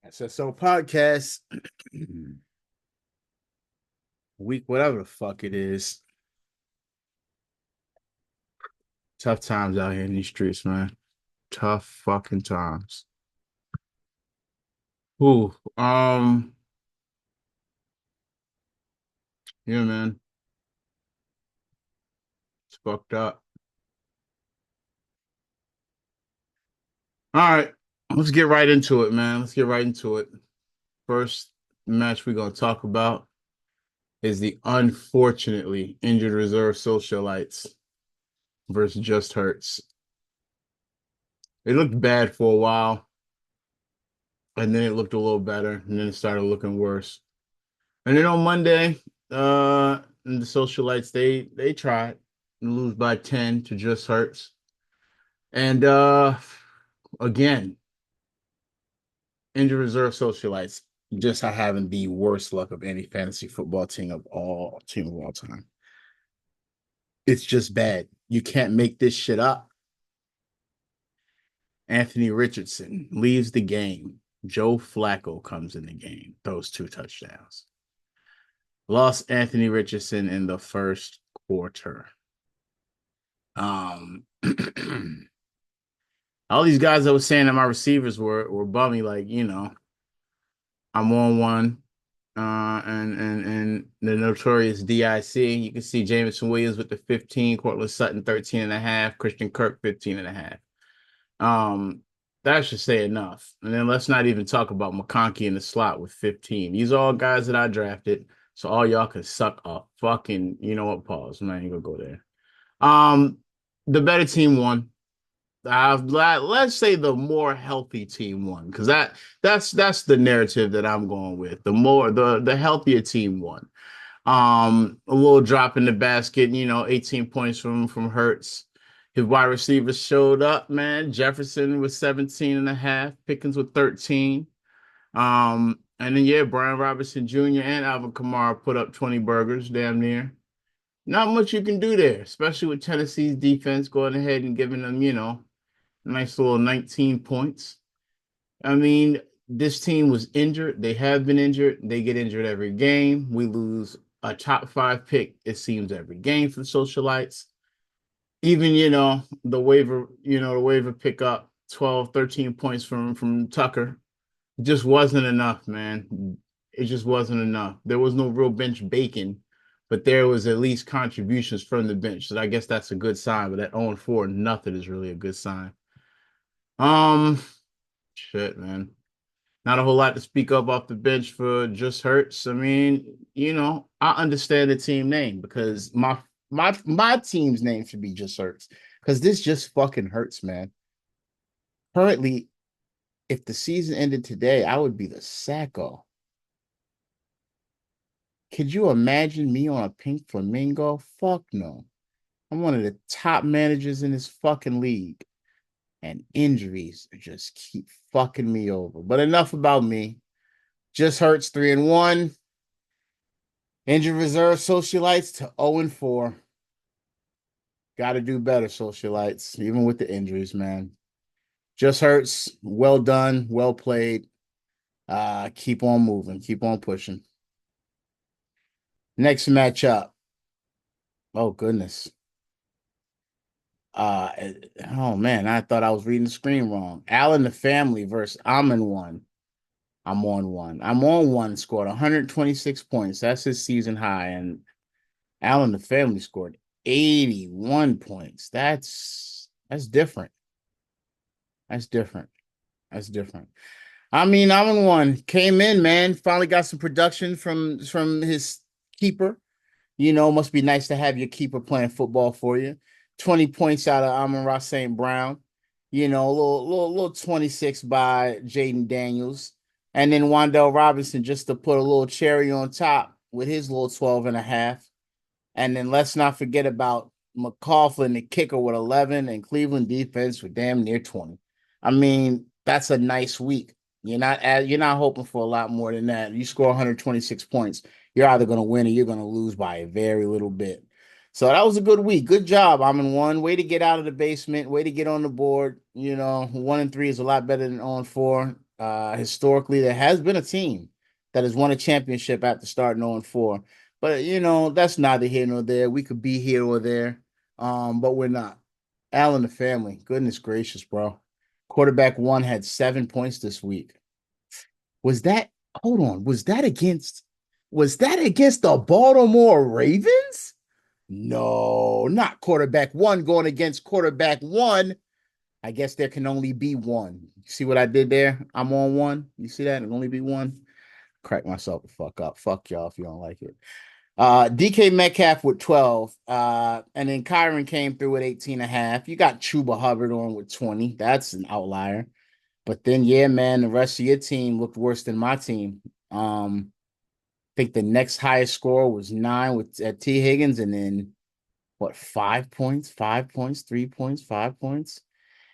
SSO podcast, week, whatever the fuck it is. Tough times out here in these streets, man. Tough fucking times. Ooh, yeah, man. It's fucked up. All right, let's get right into it, man. Let's get right into it. First match we're gonna talk about is the unfortunately injured reserve socialites versus Just Hurts. It looked bad for a while, and then it looked a little better, and then it started looking worse. And then on Monday, the socialites they tried to lose by 10 to Just Hurts. And again, injured reserve socialites just are having the worst luck of any fantasy football team of all time. It's just bad. You can't make this shit up. Anthony Richardson leaves the game. Joe Flacco comes in the game, throws 2 touchdowns. Lost Anthony Richardson in the first quarter. Um, all these guys that were saying that my receivers were bummy, like, I'm on one. And the notorious DIC. You can see Jameson Williams with the 15, Cortland Sutton 13 and a half, Christian Kirk 15 and a half. That should say enough. And then let's not even talk about McConkey in the slot with 15. These are all guys that I drafted. So all y'all can suck a fucking, you know what, pause. I'm not even gonna go there. The better team won. Let's say the more healthy team won, because that's the narrative that I'm going with. The healthier team won. A little drop in the basket, 18 points from Hurts. His wide receivers showed up, man. Jefferson with 17 and a half, Pickens with 13. And then Brian Robinson Jr. and Alvin Kamara put up 20 burgers, damn near. Not much you can do there, especially with Tennessee's defense going ahead and giving them, nice little 19 points. I mean, this team was injured. They have been injured. They get injured every game. We lose a top 5 pick, it seems, every game for the socialites. Even, the waiver pick up 12, 13 points from Tucker. Just wasn't enough, man. It just wasn't enough. There was no real bench bacon, but there was at least contributions from the bench. So I guess that's a good sign. But that 0-4, nothing is really a good sign. Um, Shit, man. Not a whole lot to speak up off the bench for Just Hurts. I mean, I understand the team name because my team's name should be Just Hurts because this just fucking hurts, man. Currently, if the season ended today, I would be the sacco. Could you imagine me on a pink flamingo? Fuck no. I'm one of the top managers in this fucking league. And injuries just keep fucking me over. But enough about me. Just Hurts 3-1. Injured reserve socialites to 0-4. Got to do better, socialites, even with the injuries, man. Just Hurts. Well done. Well played. Keep on moving. Keep on pushing. Next matchup. Oh, goodness. Uh, oh, man. I thought I was reading the screen wrong. Allen the Family versus I'm in one. I'm on one. I'm on one. Scored 126 points. That's his season high. And Allen the Family scored 81 points. That's different. That's different. That's different. I mean, I'm in one. Came in, man. Finally got some production from his keeper. Must be nice to have your keeper playing football for you. 20 points out of Amon-Ra St. Brown. A little 26 by Jaden Daniels. And then Wandell Robinson just to put a little cherry on top with his little 12 and a half. And then let's not forget about McCaughlin, the kicker, with 11, and Cleveland defense with damn near 20. I mean, that's a nice week. You're not hoping for a lot more than that. You score 126 points, you're either going to win or you're going to lose by a very little bit. So that was a good week. Good job. I'm in one. Way to get out of the basement. Way to get on the board. 1-3 is a lot better than 0-4. Historically, there has been a team that has won a championship after starting 0-4. But that's neither here nor there. We could be here or there. But we're not. Al and the family. Goodness gracious, bro. Quarterback one had 7 points this week. Was that hold on? Was that against the Baltimore Ravens? No, not quarterback one going against quarterback one. I guess there can only be one. See what I did there? I'm on one. You see that? It can only be one. Crack myself the fuck up. Fuck y'all if you don't like it. DK Metcalf with 12. And then Kyron came through with 18 and a half. You got Chuba Hubbard on with 20. That's an outlier. But then, yeah, man, the rest of your team looked worse than my team. I think the next highest score was 9 with at T. Higgins, and then what, 5 points, 5 points, 3 points, 5 points.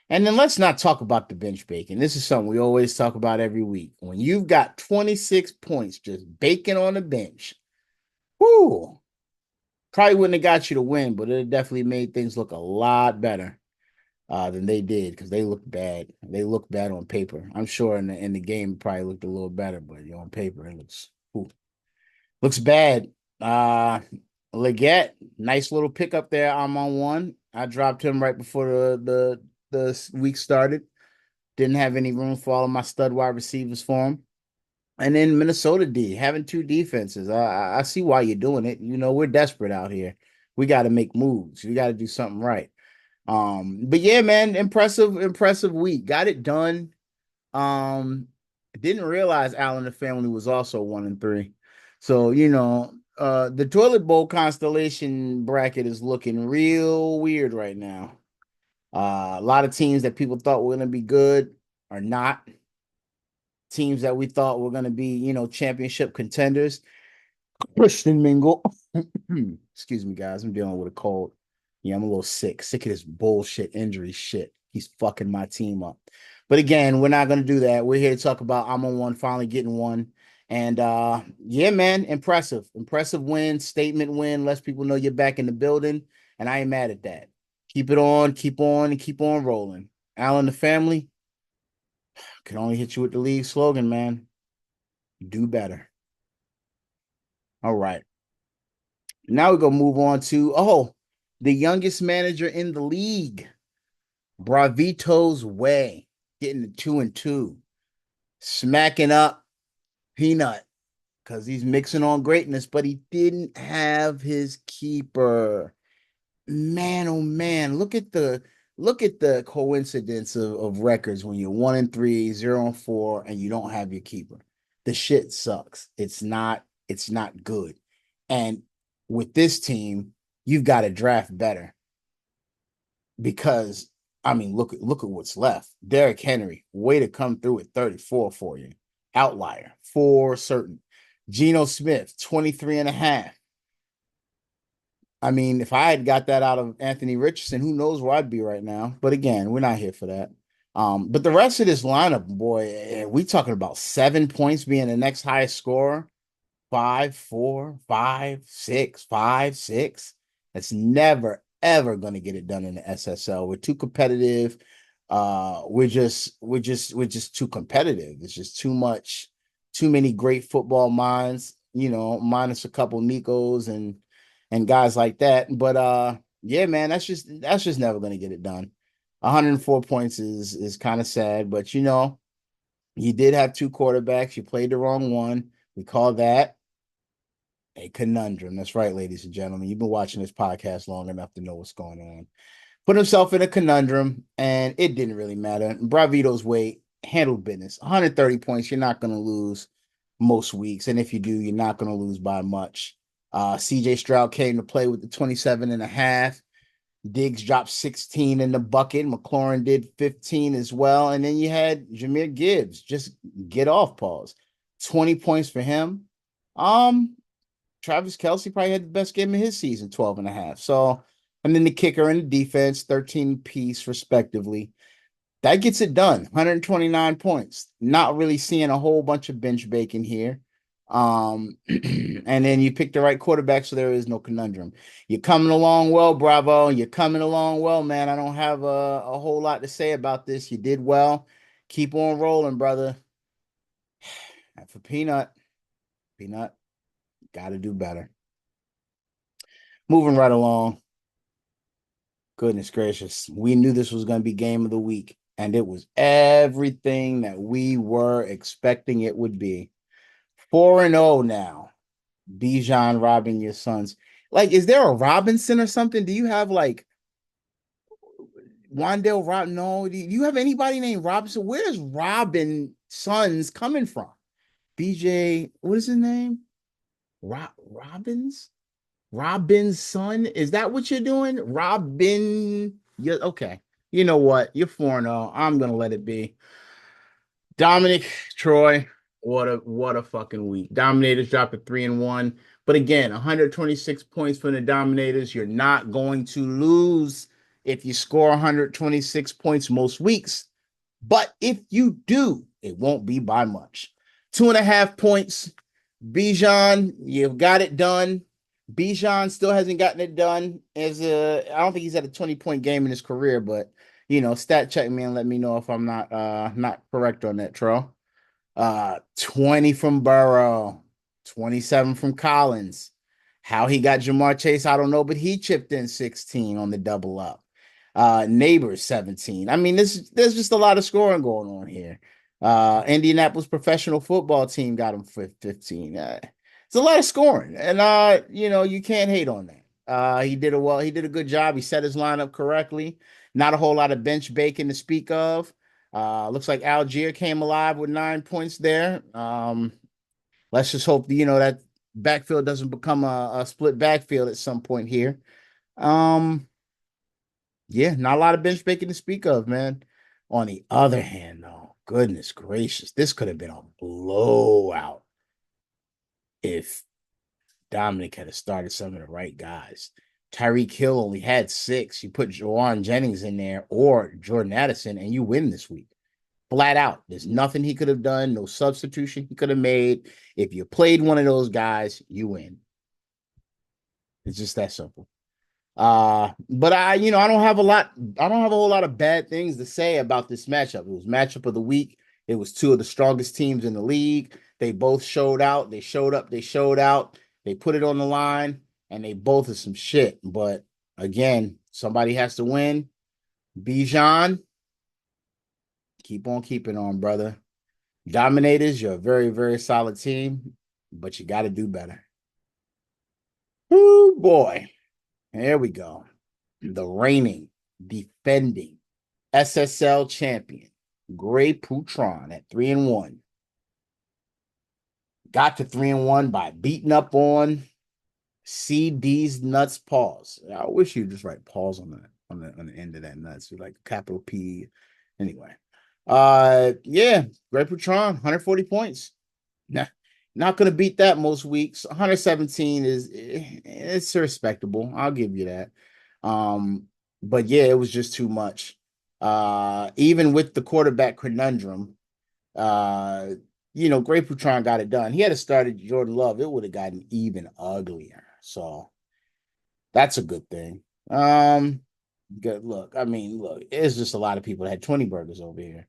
And then let's not talk about the bench bacon. This is something we always talk about every week. When you've got 26 points just baking on the bench, whoo, probably wouldn't have got you to win, but it definitely made things look a lot better than they did because they looked bad. They looked bad on paper. I'm sure in the game it probably looked a little better, but on paper it looks bad. Leggett, nice little pickup there. I'm on one. I dropped him right before the week started. Didn't have any room for all of my stud wide receivers for him. And then Minnesota D, having two defenses. I see why you're doing it. We're desperate out here. We got to make moves. We got to do something right. But yeah, man, impressive week. Got it done. Didn't realize Al and the family was also 1-3. So, the toilet bowl constellation bracket is looking real weird right now. A lot of teams that people thought were going to be good are not. Teams that we thought were going to be, championship contenders. Christian Mingle. Excuse me, guys. I'm dealing with a cold. Yeah, I'm a little sick of this bullshit injury shit. He's fucking my team up. But again, we're not going to do that. We're here to talk about I'm on one, finally getting one. And yeah, man, impressive win, statement win. Lets people know you're back in the building. And I ain't mad at that. Keep it on, keep on, and keep on rolling. Al and the family can only hit you with the league slogan, man. Do better. All right. Now we're going to move on to, the youngest manager in the league. Bravito's Way. Getting the 2-2. Smacking up Peanut. Because he's mixing on greatness, but he didn't have his keeper. Man, oh man, look at the coincidence of records when you're 1-3, 0-4, and you don't have your keeper. The shit sucks. It's not good. And with this team, you've got to draft better. Because look at what's left. Derrick Henry, way to come through at 34 for you. Outlier for certain. Geno Smith, 23 and a half. If I had got that out of Anthony Richardson, who knows where I'd be right now. But again, we're not here for that. But the rest of this lineup, boy, we talking about 7 points being the next highest scorer. 5, 4, 5, 6, 5, 6. That's never, ever going to get it done in the SSL. We're too competitive. We're just too competitive. It's just too many great football minds, minus a couple Nikos and guys like that. But yeah, man, that's just never going to get it done. 104 points is kind of sad, but you did have two quarterbacks. You played the wrong one. We call that a conundrum. That's right, ladies and gentlemen. You've been watching this podcast long enough to know what's going on. Put himself in a conundrum, and it didn't really matter. Bravito's Way handled business. 130 points. You're not going to lose most weeks, and if you do, you're not going to lose by much. CJ Stroud came to play with the 27 and a half. Diggs dropped 16 in the bucket. McLaurin did 15 as well. And then you had Jahmyr Gibbs, just get off pause. 20 points for him. Travis Kelce probably had the best game of his season, 12 and a half. So, and then the kicker and the defense, 13 piece respectively. That gets it done. 129 points. Not really seeing a whole bunch of bench bacon here. And then you pick the right quarterback, so there is no conundrum. You're coming along well, Bravo. You're coming along well, man. I don't have a whole lot to say about this. You did well. Keep on rolling, brother. And for Peanut, got to do better. Moving right along. Goodness gracious. We knew this was going to be game of the week, and it was everything that we were expecting it would be. 4-0 now. Bijan robbing your sons. Like, is there a Robinson or something? Do you have like Wandale Rob? No. Do you have anybody named Robinson? Where's Robin sons coming from? BJ, what is his name? Robbins? Robin's son? Is that what you're doing? Robin. Yeah, okay. You know what? You're 4-0. I'm gonna let it be. Dominic, Troy, what a fucking week. Dominators dropped to 3-1. But again, 126 points from the Dominators. You're not going to lose if you score 126 points most weeks. But if you do, it won't be by much. 2.5 points. Bijan, you've got it done. Bijan still hasn't gotten it done. I don't think he's had a 20-point game in his career, but stat check me and let me know if I'm not correct on that, Tro. 20 from Burrow, 27 from Collins. How he got Jamar Chase, I don't know, but he chipped in 16 on the double up. Neighbors 17. I mean, there's just a lot of scoring going on here. Indianapolis professional football team got him for 15. It's a lot of scoring, and you can't hate on that. He did a good job. He set his lineup correctly. Not a whole lot of bench bacon to speak of. Looks like Algier came alive with 9 points there. Let's just hope that backfield doesn't become a split backfield at some point here. Yeah, not a lot of bench bacon to speak of, man. On the other hand, though, goodness gracious, this could have been a blowout if Dominic had started some of the right guys. Tyreek Hill only had 6. You put Jawan Jennings in there or Jordan Addison, and you win this week. Flat out. There's nothing he could have done, no substitution he could have made. If you played one of those guys, you win. It's just that simple. But I don't have a whole lot of bad things to say about this matchup. It was matchup of the week. It was two of the strongest teams in the league. They both showed out. They showed up. They showed out. They put it on the line, and they both are some shit. But again, somebody has to win. Bijan, keep on keeping on, brother. Dominators, you're a very, very solid team, but you got to do better. Oh boy. Here we go. The reigning, defending SSL champion, Grey Poutron at 3-1. Got to 3-1 by beating up on CD's nuts pause. I wish you'd just write pause on the end of that nuts, like capital P. Anyway. Yeah, Grey Poutron, 140 points. Nah, not gonna beat that most weeks. 117 it's respectable. I'll give you that. But yeah, it was just too much. Even with the quarterback conundrum, Grey Poutron got it done. He had started Jordan Love, it would have gotten even uglier. So that's a good thing. Good look. I mean, look, it's just a lot of people that had 20 burgers over here.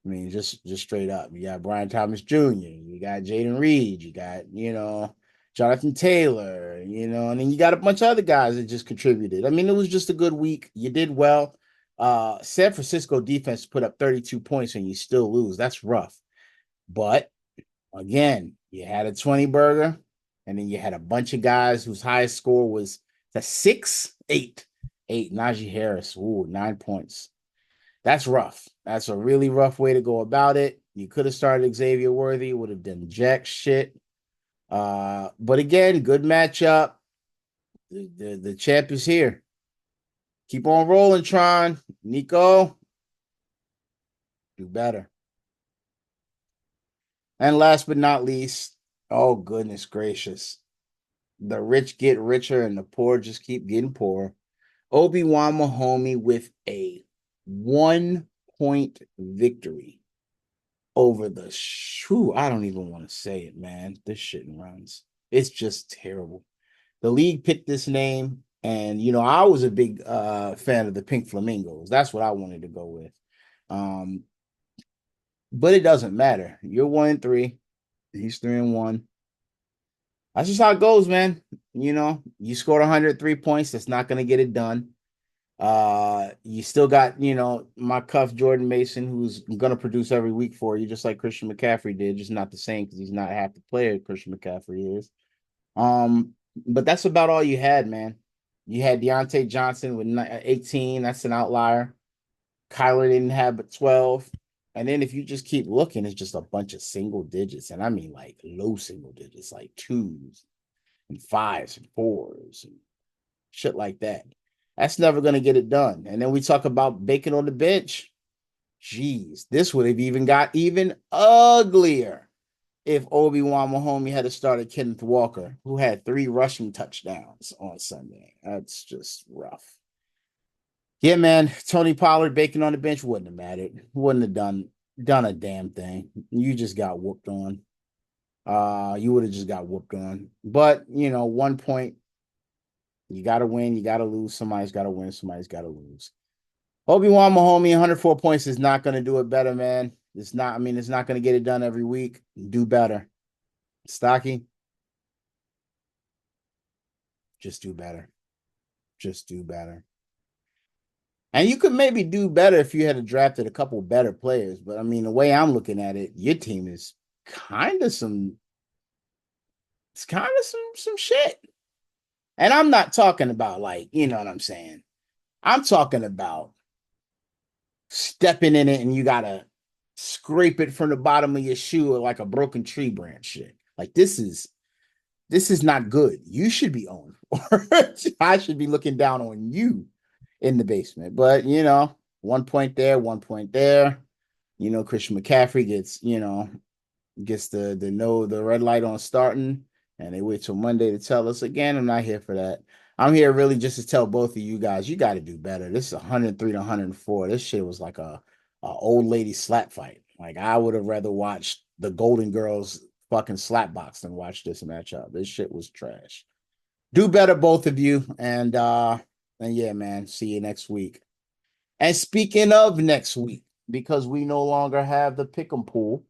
I mean, just straight up. You got Brian Thomas Jr., you got Jaden Reed, you got, Jonathan Taylor, and then you got a bunch of other guys that just contributed. I mean, it was just a good week. You did well. San Francisco defense put up 32 points and you still lose. That's rough. But again, you had a 20 burger, and then you had a bunch of guys whose highest score was the 8. Najee Harris, 9 points. That's rough. That's a really rough way to go about it. You could have started Xavier Worthy, would have done jack shit. But again, good matchup. The champ is here. Keep on rolling, Tron. Nico, do better. And last but not least, oh goodness gracious, the rich get richer and the poor just keep getting poorer. Obi-Wan Mahomey with a 1-point victory over the I don't even want to say it, man. This shit runs. It's just terrible. The league picked this name, and I was a big fan of the Pink Flamingos. That's what I wanted to go with. But it doesn't matter. You're 1-3. He's 3-1. That's just how it goes, man. You scored 103 points. That's not going to get it done. You still got, my cuff Jordan Mason, who's going to produce every week for you, just like Christian McCaffrey did, just not the same because he's not half the player Christian McCaffrey is. But that's about all you had, man. You had Deontay Johnson with 18. That's an outlier. Kyler didn't have but 12. And then if you just keep looking, it's just a bunch of single digits. And I mean like low single digits, like twos and fives and fours and shit like that. That's never going to get it done. And then we talk about Bacon on the bench. Jeez, this would have even got even uglier if Obi-Wan Mahomey had started Kenneth Walker, who had 3 rushing touchdowns on Sunday. That's just rough. Yeah, man. Tony Pollard, Bacon on the bench wouldn't have mattered. Wouldn't have done a damn thing. You just got whooped on. You would have just got whooped on. But 1 point. You got to win. You got to lose. Somebody's got to win. Somebody's got to lose. Obi-Wan Mahomey, 104 points is not going to do it better, man. It's not. I mean, it's not going to get it done every week. Do better. Stocky, just do better. Just do better. And you could maybe do better if you had drafted a couple better players. But I mean, the way I'm looking at it, your team is kind of some. It's kind of some shit. And I'm not talking about like, you know what I'm saying. I'm talking about stepping in it and you gotta scrape it from the bottom of your shoe like a broken tree branch shit. Like this is not good. You should be owned. I should be looking down on you in the basement. But 1 point there, 1 point there. Christian McCaffrey gets the red light on starting, and they wait till Monday to tell us again. I'm not here for that. I'm here really just to tell both of you guys, you got to do better. This is 103 to 104. This shit was like a old lady slap fight. Like I would have rather watched the Golden Girls fucking slap box than watch this matchup. This shit was trash. Do better, both of you, and yeah, man. See you next week. And speaking of next week, because we no longer have the pick'em pool,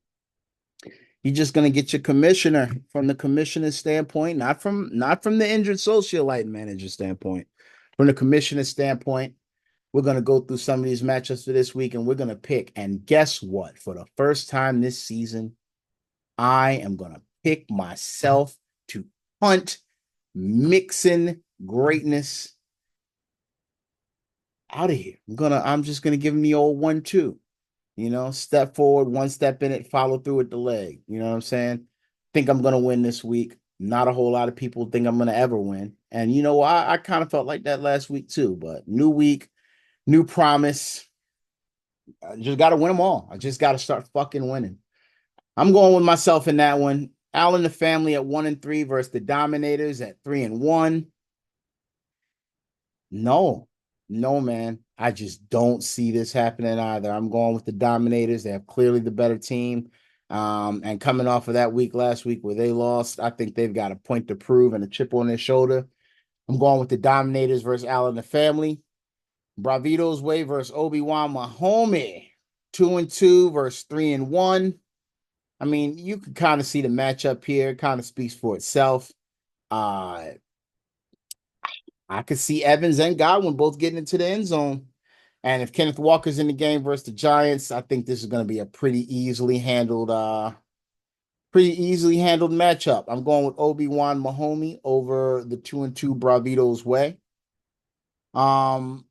you're just gonna get your commissioner from the commissioner's standpoint, not from the injured socialite manager standpoint. From the commissioner's standpoint, we're gonna go through some of these matchups for this week, and we're gonna pick. And guess what? For the first time this season, I am gonna pick myself to hunt Mixon greatness out of here. I'm just gonna give him the old 1-2. Step forward, 1 step in it, follow through with the leg. You know what I'm saying? Think I'm gonna win this week. Not a whole lot of people think I'm gonna ever win. And I kind of felt like that last week too. But new week, new promise. I just gotta win them all. I just gotta start fucking winning. I'm going with myself in that one. Al and the family at 1-3 versus the Dominators at 3-1. No, man. I just don't see this happening either. I'm going with the Dominators. They have clearly the better team. And coming off of that week last week where they lost, I think they've got a point to prove and a chip on their shoulder. I'm going with the Dominators versus Al and the family. Bravito's Way versus Obi-Wan Mahomey. 2-2 versus 3-1. I mean, you can kind of see the matchup here. It kind of speaks for itself. I could see Evans and Godwin both getting into the end zone. And if Kenneth Walker's in the game versus the Giants, I think this is going to be a pretty easily handled matchup. I'm going with Obi-Wan Mahomey over the 2-2 Bravito's Way. Bijan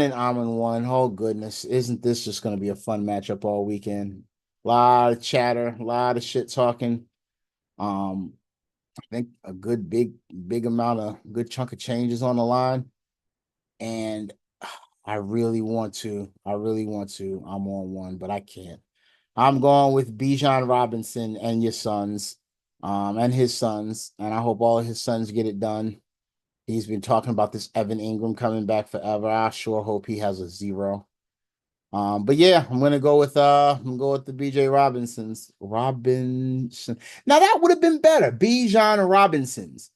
and Amon 1. Oh goodness, isn't this just going to be a fun matchup all weekend? A lot of chatter, a lot of shit talking. I think a good big amount of good chunk of changes on the line. And I really want to. I'm on one, but I can't. I'm going with Bijan Robinson and your sons, and his sons, and I hope all of his sons get it done. He's been talking about this Evan Ingram coming back forever. I sure hope he has a 0. But yeah, I'm gonna go with the BJ Robinsons. Robinson. Now that would have been better. Bijan Robinsons.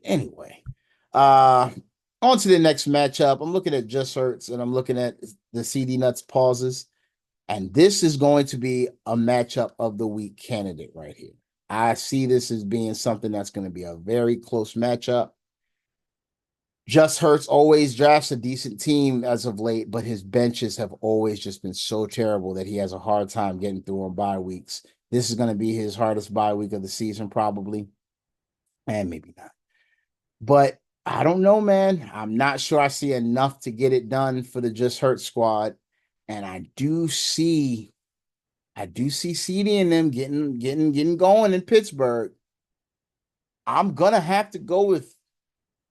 Anyway, on to the next matchup. I'm looking at Just Hurts and I'm looking at the CD Nuts pauses. And this is going to be a matchup of the week candidate right here. I see this as being something that's going to be a very close matchup. Just Hurts always drafts a decent team as of late, but his benches have always just been so terrible that he has a hard time getting through on bye weeks. This is going to be his hardest bye week of the season, probably, and maybe not. But I don't know, man. I'm not sure I see enough to get it done for the Just Hurts squad, and I do see CD and them getting going in Pittsburgh. I'm gonna have to go with.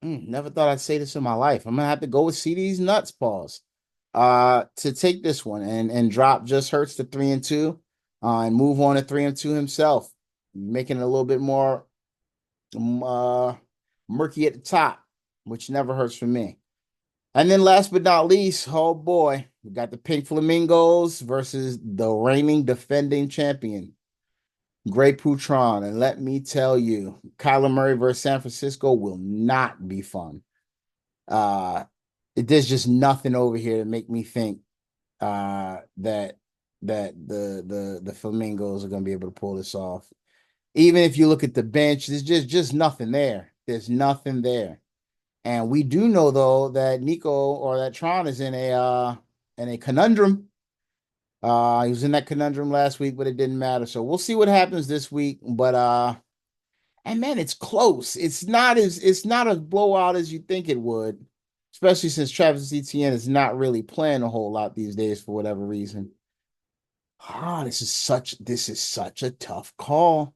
Never thought I'd say this in my life. I'm gonna have to go with CD's nuts pause. To take this one and drop Just Hurts to 3-2, and move on to 3-2 himself, making it a little bit more uh murky at the top, which never hurts for me. And then last but not least, oh boy, we got the Pink Flamingos versus the reigning defending champion, Grey Poutron. And let me tell you, Kyler Murray versus San Francisco will not be fun. Uh, there's just nothing over here to make me think that the Flamingos are going to be able to pull this off. Even if you look at the bench, there's just nothing there. There's nothing there. And we do know though that Nico or that Tron is in a conundrum. He was in that conundrum last week, but it didn't matter. So we'll see what happens this week. But and man, it's close. It's not as blowout as you think it would, especially since Travis Etienne is not really playing a whole lot these days for whatever reason. This is such a tough call,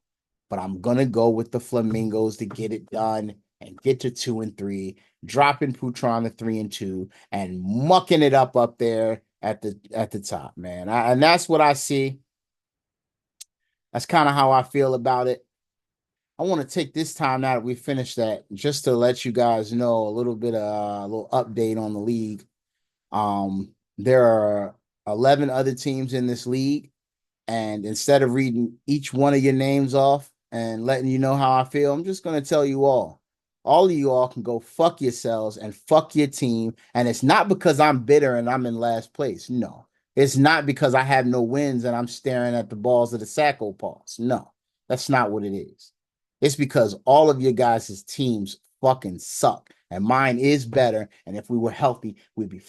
but I'm gonna go with the Flamingos to get it done and get to 2-3, dropping Poutron to 3-2, and mucking it up there at the top, man. And that's what I see. That's kind of how I feel about it. I want to take this time now that we finished that just to let you guys know a little bit a little update on the league. There are 11 other teams in this league. And instead of reading each one of your names off and letting you know how I feel, I'm just going to tell you all. All of you all can go fuck yourselves and fuck your team. And it's not because I'm bitter and I'm in last place. No. It's not because I have no wins and I'm staring at the balls of the Sacco Paws. No, that's not what it is. It's because all of your guys' teams fucking suck. And mine is better. And if we were healthy, we'd be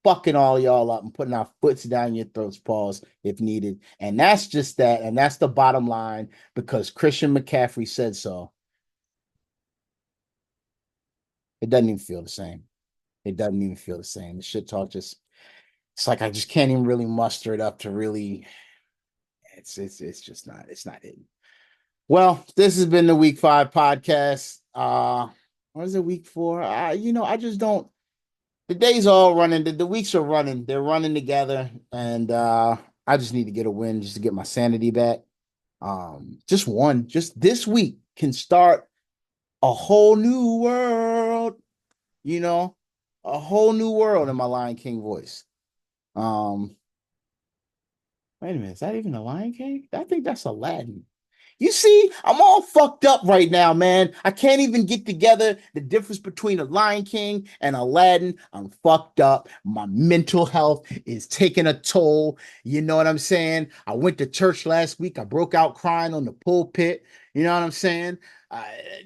fucking all y'all up and putting our foots down your throats, pause if needed. And that's just that. And that's the bottom line because Christian McCaffrey said so. It doesn't even feel the same. It doesn't even feel the same. The shit talk it's like I just can't even really muster it up to really. It's just not. It's not hidden. Well, this has been the Week 5 podcast. What is it, Week 4? I just don't. The days are all running. The weeks are running. They're running together, and I just need to get a win just to get my sanity back. Just one. Just this week can start a whole new world. You know, a whole new world in my Lion King voice. Um, Wait a minute, is that even a Lion King? I think that's Aladdin. You see, I'm all fucked up right now, man. I can't even get together the difference between a Lion King and Aladdin. I'm fucked up. My mental health is taking a toll. You know what I'm saying? I went to church last week. I broke out crying on the pulpit. You know what I'm saying?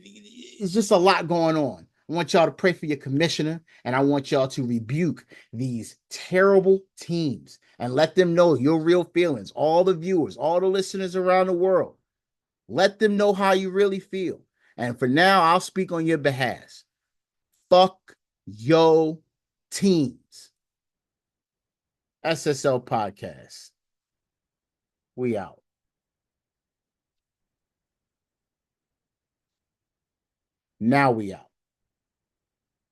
It's just a lot going on. I want y'all to pray for your commissioner, and I want y'all to rebuke these terrible teams and let them know your real feelings. All the viewers, all the listeners around the world. Let them know how you really feel. And for now, I'll speak on your behalf. Fuck yo teams. SSL Podcast. We out. Now we out.